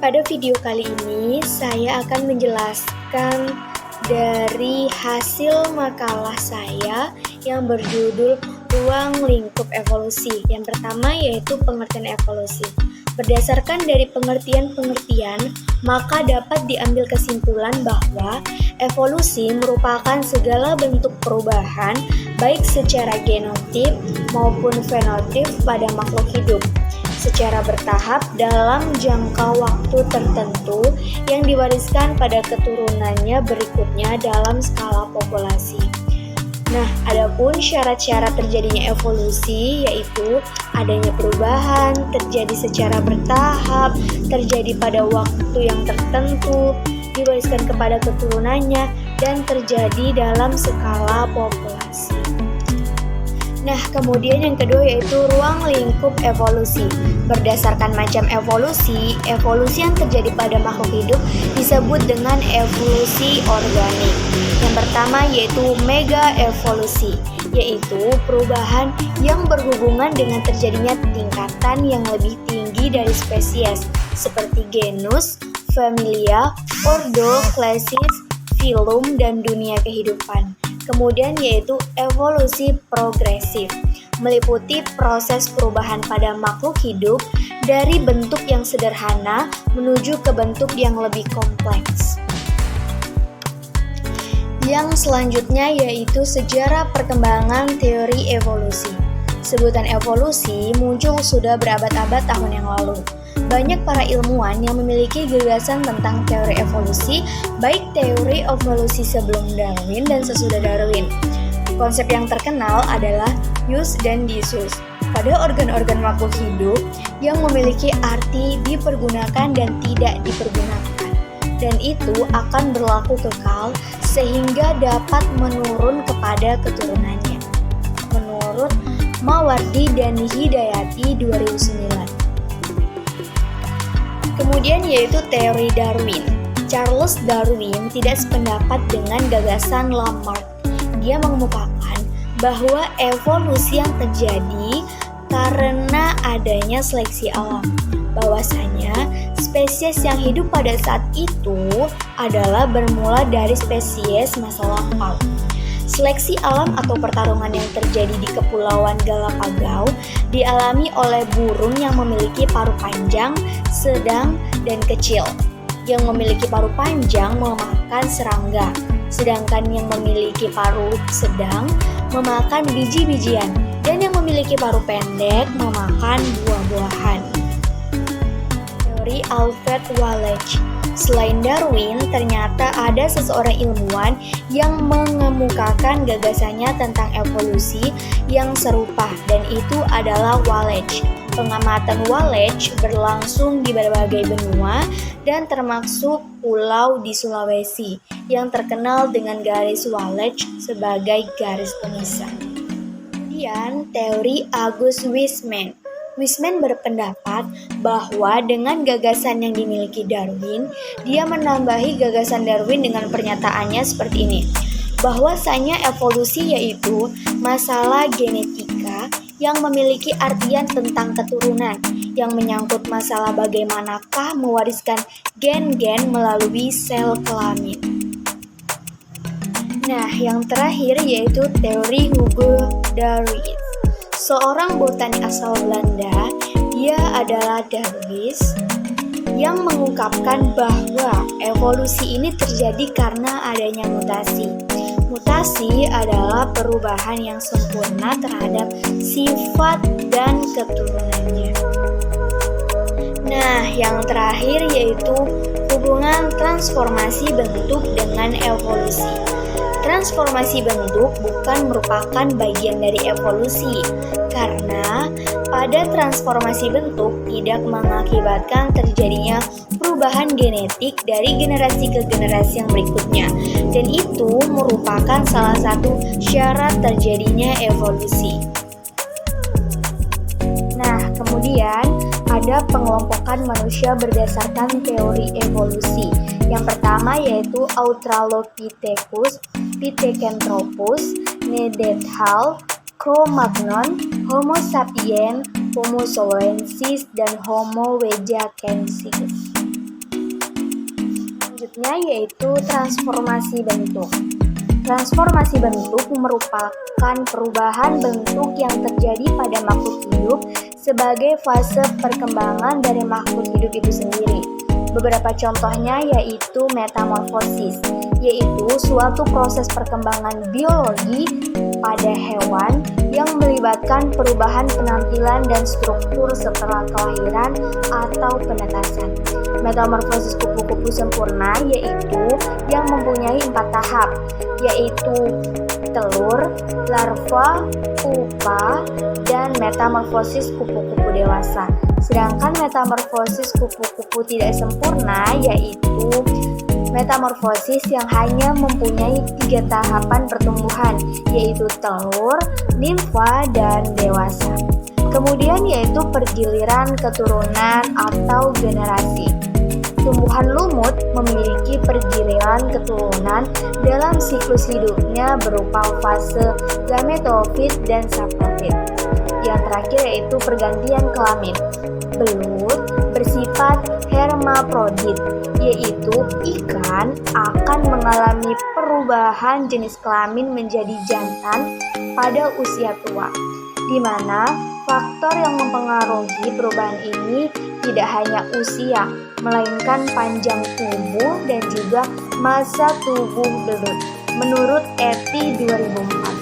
Pada video kali ini, saya akan menjelaskan dari hasil makalah saya yang berjudul Ruang Lingkup Evolusi. Yang pertama yaitu pengertian evolusi. Berdasarkan dari pengertian-pengertian, maka dapat diambil kesimpulan bahwa evolusi merupakan segala bentuk perubahan baik secara genotip maupun fenotip pada makhluk hidup secara bertahap dalam jangka waktu tertentu yang diwariskan pada keturunannya berikutnya dalam skala populasi. Nah, adapun syarat-syarat terjadinya evolusi yaitu adanya perubahan, terjadi secara bertahap, terjadi pada waktu yang tertentu, diwariskan kepada keturunannya, dan terjadi dalam skala populasi. Nah, kemudian yang kedua yaitu ruang lingkup evolusi. Berdasarkan macam evolusi yang terjadi pada makhluk hidup disebut dengan evolusi organik. Yang pertama yaitu mega evolusi, yaitu perubahan yang berhubungan dengan terjadinya tingkatan yang lebih tinggi dari spesies, seperti genus, familia, ordo, klasis, filum, dan dunia kehidupan. Kemudian yaitu evolusi progresif, meliputi proses perubahan pada makhluk hidup dari bentuk yang sederhana menuju ke bentuk yang lebih kompleks. Yang selanjutnya yaitu sejarah perkembangan teori evolusi. Sebutan evolusi muncul sudah berabad-abad tahun yang lalu. Banyak para ilmuwan yang memiliki gagasan tentang teori evolusi, baik teori evolusi sebelum Darwin dan sesudah Darwin. Konsep yang terkenal adalah jus dan disus pada organ-organ makhluk hidup yang memiliki arti dipergunakan dan tidak dipergunakan, dan itu akan berlaku kekal sehingga dapat menurun kepada keturunannya. Menurut Mawardi dan Hidayati 2009. Kemudian yaitu teori Darwin. Charles Darwin tidak sependapat dengan gagasan Lamarck. Dia mengemukakan bahwa evolusi yang terjadi karena adanya seleksi alam. Bahwasanya spesies yang hidup pada saat itu adalah bermula dari spesies masa lampau. Seleksi alam atau pertarungan yang terjadi di Kepulauan Galapagos dialami oleh burung yang memiliki paruh panjang, sedang, dan kecil. Yang memiliki paruh panjang memakan serangga, sedangkan yang memiliki paruh sedang memakan biji-bijian, dan yang memiliki paruh pendek memakan buah-buahan. Teori Alfred Wallace. Selain Darwin, ternyata ada seseorang ilmuwan yang mengemukakan gagasannya tentang evolusi yang serupa, dan itu adalah Wallace. Pengamatan Wallace berlangsung di berbagai benua dan termasuk pulau di Sulawesi yang terkenal dengan garis Wallace sebagai garis pemisah. Kemudian, teori August Weismann. Weismann berpendapat bahwa dengan gagasan yang dimiliki Darwin, dia menambahi gagasan Darwin dengan pernyataannya seperti ini, bahwasanya evolusi yaitu masalah genetika yang memiliki artian tentang keturunan, yang menyangkut masalah bagaimanakah mewariskan gen-gen melalui sel kelamin. Nah, yang terakhir yaitu teori Hugo Darwin. Seorang botanik asal Belanda, dia adalah Darwis, yang mengungkapkan bahwa evolusi ini terjadi karena adanya mutasi. Mutasi adalah perubahan yang sempurna terhadap sifat dan keturunannya. Nah, yang terakhir yaitu hubungan transformasi bentuk dengan evolusi. Transformasi bentuk bukan merupakan bagian dari evolusi, karena pada transformasi bentuk tidak mengakibatkan terjadinya perubahan genetik dari generasi ke generasi yang berikutnya, dan itu merupakan salah satu syarat terjadinya evolusi. Nah, kemudian ada pengelompokan manusia berdasarkan teori evolusi. Yang pertama yaitu Australopithecus, Pithecanthropus, Neanderthal, Cro-Magnon, Homo sapiens, Homo saurensis, dan Homo wejackensis. selanjutnya yaitu transformasi bentuk. Transformasi bentuk merupakan perubahan bentuk yang terjadi pada makhluk hidup sebagai fase perkembangan dari makhluk hidup itu sendiri. Beberapa contohnya yaitu metamorfosis, yaitu suatu proses perkembangan biologi pada hewan yang melibatkan perubahan penampilan dan struktur setelah kelahiran atau penetasan. Metamorfosis kupu-kupu sempurna yaitu yang mempunyai 4 tahap, yaitu telur, larva, pupa, dan metamorfosis kupu-kupu dewasa. Sedangkan metamorfosis kupu-kupu tidak sempurna yaitu metamorfosis yang hanya mempunyai 3 tahapan pertumbuhan, yaitu telur, nimfa, dan dewasa. Kemudian yaitu pergiliran keturunan atau generasi. Tumbuhan lumut memiliki pergiliran keturunan dalam siklus hidupnya berupa fase gametofit dan saprofit. Yang terakhir yaitu pergantian kelamin. Belut bersifat hermaprodit, yaitu ikan akan mengalami perubahan jenis kelamin menjadi jantan pada usia tua, di mana faktor yang mempengaruhi perubahan ini tidak hanya usia, melainkan panjang tubuh dan juga masa tubuh belut. Menurut EPI 2004.